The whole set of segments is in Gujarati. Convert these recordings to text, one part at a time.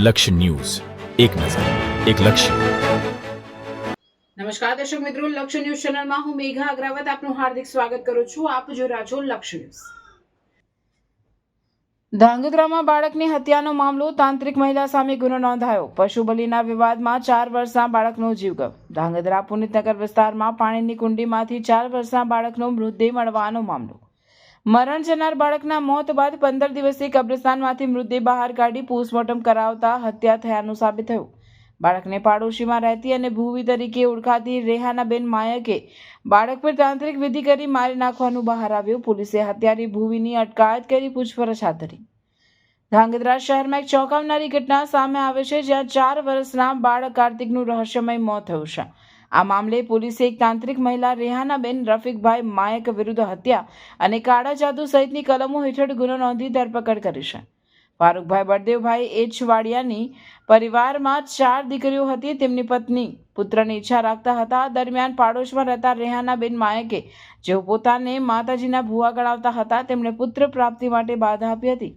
લક્ષ્ય ન્યૂઝ, એક નજર, એક લક્ષ્ય. નમસ્કાર દર્શક મિત્રો, લક્ષ્ય ન્યૂઝ ચેનલમાં હું મેઘા અગ્રવાલ આપનું હાર્દિક સ્વાગત કરું છું. આપ જોઈ રહ્યા છો લક્ષ્ય ન્યૂઝ. ધાંગધ્રામાં બાળકની હત્યાનો મામલો, તાંત્રિક મહિલા સામે ગુનો નોંધાયો. પશુ બલિના વિવાદમાં 4 વર્ષના બાળકનો જીવ ગયો. ધાંગધ્રા પુનિતનગર વિસ્તારમાં પાણીની કુંડીમાંથી 4 વર્ષના બાળકનો મૃતદેહ મળવાનો મામલો. મરણ જનાર બાળકના મોત બાદ 15 દિવસથી કબ્રસ્તાનમાંથી મૃતદેહ બહાર કાઢી પોસ્ટમોર્ટમ કરાવતા હત્યા થયાનું સાબિત થયું. બાળકને પાડોશીમાં રહેતી અને ભૂવી તરીકે ઓળખાતી રેહાનાબેન માયકે બાળક પર તાંત્રિક વિધિ કરી મારી નાખવાનું બહાર આવ્યું. પોલીસે હત્યારી ભૂવીની અટકાયત કરી પૂછપરછ હાથ ધરી. ધાંગધ્રા શહેરમાં એક ચોંકાવનારી ઘટના સામે આવે છે, જ્યાં 4 વર્ષના બાળક કાર્તિકનું રહસ્યમય મોત થયું છે. આ મામલે પોલીસે એક તાંત્રિક મહિલા રેહાનાબેન રફીકભાઈ માયક વિરુદ્ધ હત્યા અને કાળા જાદુ સહિતની કલમો હેઠળ ગુનો નોંધી ધરપકડ કરી છે. ફારૂકભાઈ બળદેવભાઈ એચવાડિયાની પરિવારમાં 4 દીકરીઓ હતી. તેમની પત્ની પુત્રની ઈચ્છા રાખતા હતા. દરમિયાન પાડોશમાં રહેતા રેહાનાબેન માયકે, જેઓ પોતાને માતાજીના ભુવા ગણાવતા હતા, તેમણે પુત્ર પ્રાપ્તિ માટે બાધા આપી હતી.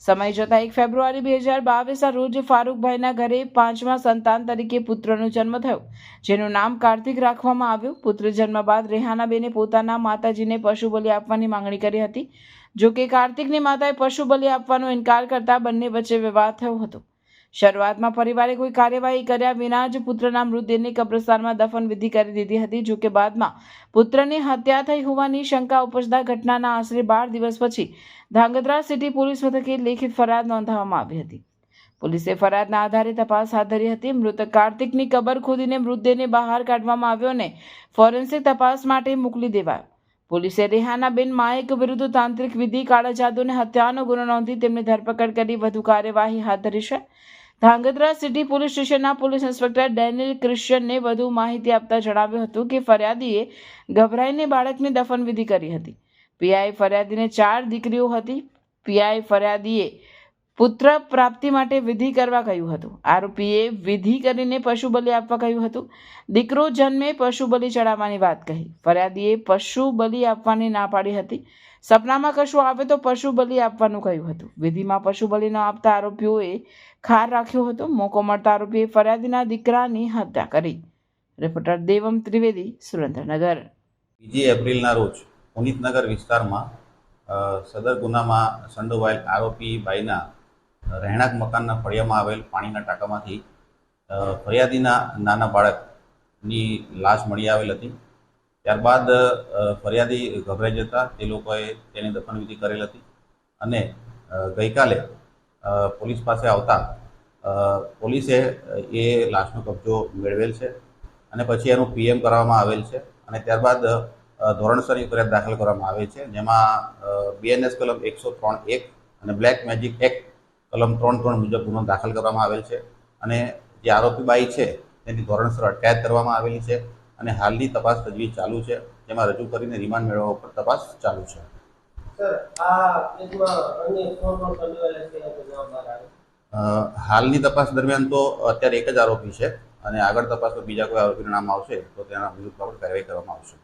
સમય જતાં 1 ફેબ્રુઆરી 2022ના રોજ ફારૂકભાઈના ઘરે 5મા સંતાન તરીકે પુત્રનો જન્મ થયો, જેનું નામ કાર્તિક રાખવામાં આવ્યું. પુત્ર જન્મ બાદ રેહાનાબેને પોતાના માતાજીને પશુ બલિ આપવાની માંગણી કરી હતી. જો કે કાર્તિકની માતાએ પશુ બલિ આપવાનો ઇનકાર કરતા બંને વચ્ચે વિવાદ થયો હતો. શરૂઆતમાં પરિવારે કોઈ કાર્યવાહી કર્યા વિના જ પુત્રના મૃતદેહને કબ્રસ્તાનમાં દફન વિધિ કરી દીધી હતી. જો કે બાદમાં પુત્રની હત્યા થઈ હોવાની શંકા ઉપજતા ઘટનાના આશરે 12 દિવસ પછી ધાંગધ્રા સિટી પોલીસ મથકે લેખિત ફરિયાદ નોંધાવવામાં આવી હતી. પોલીસે ફરિયાદના આધારે તપાસ હાથ ધરી હતી. મૃતક કાર્તિકની કબર ખોદીને મૃતદેહને બહાર કાઢવામાં આવ્યો અને ફોરેન્સિક તપાસ માટે મોકલી દેવાયો. પોલીસે રેહાનાબેન માયક વિરુદ્ધ તાંત્રિક વિધિ, કાળા જાદુ અને હત્યાનો ગુનો નોંધી તેમની ધરપકડ કરી વધુ કાર્યવાહી હાથ ધરી છે. ધાંગધ્રા સિટી પોલીસ સ્ટેશનના પોલીસ ઇન્સ્પેક્ટર ડેનિયલ ક્રિશ્ચિયનને વધુ માહિતી આપતા જણાવ્યું હતું કે ફરિયાદીએ ગભરાઈને બાળકની દફન વિધિ કરી હતી. પીઆઈ ફરિયાદીને 4 દીકરીઓ હતી. પીઆઈ ફરિયાદીએ પુત્ર પ્રાપ્તિ માટે વિધિ કરવા કહ્યું હતું. આરોપીએ વિધિ કરીને પશુ બલિ આપવા કહ્યું હતું. દીકરો જન્મે પશુ બલિ ચડાવવાની વાત કહી. ફરિયાદીએ પશુ બલિ આપવાની ના પાડી હતી. સપનામાં કશું આવે તો પશુ બલિ આપવાનું કહ્યું હતું. વિધિમાં પશુ બલિ ન આપતા આરોપીઓએ ખાર રાખ્યો હતો. મોકો મળતા આરોપીએ ફરિયાદીના દીકરાની હત્યા કરી. રિપોર્ટર દેવમ ત્રિવેદી, સુરેન્દ્રનગર. 2 એપ્રિલના રોજ પુનિતનગર વિસ્તારમાં સદર ગુનામાં સંડોવાયેલ આરોપી બાઈના રહેણાંક મકાનના ફળિયામાં આવેલ પાણીના ટાંકામાંથી ફરિયાદીના નાના બાળકની લાશ મળી આવેલ હતી. ત્યારબાદ ફરિયાદી ગભરાઈ જતા તે લોકોએ તેની દફનવિધિ કરેલ હતી અને ગઈકાલે પોલીસ પાસે આવતા પોલીસે એ લાશનો કબજો મેળવેલ છે અને પછી એનું પીએમ કરવામાં આવેલ છે અને ત્યારબાદ ધોરણસરની ફરિયાદ દાખલ કરવામાં આવે છે, જેમાં બીએનએસ કલમ 103(1) અને બ્લેક મેજિક એક્ટ કલમ 3(3) મુજબ ગુનો દાખલ કરવામાં આવેલ છે અને જે આરોપી બાઈ છે તેની ધોરણસર અટકાયત કરવામાં આવેલી છે અને હાલની તપાસ તજવીજ ચાલુ છે, જેમાં રજૂ કરીને રિમાન્ડ મેળવવા ઉપર તપાસ ચાલુ છે. હાલની તપાસ દરમિયાન તો અત્યારે એક જ આરોપી છે અને આગળ તપાસમાં બીજા કોઈ આરોપીનું નામ આવશે તો તેના વિરુદ્ધ કાર્યવાહી કરવામાં આવશે.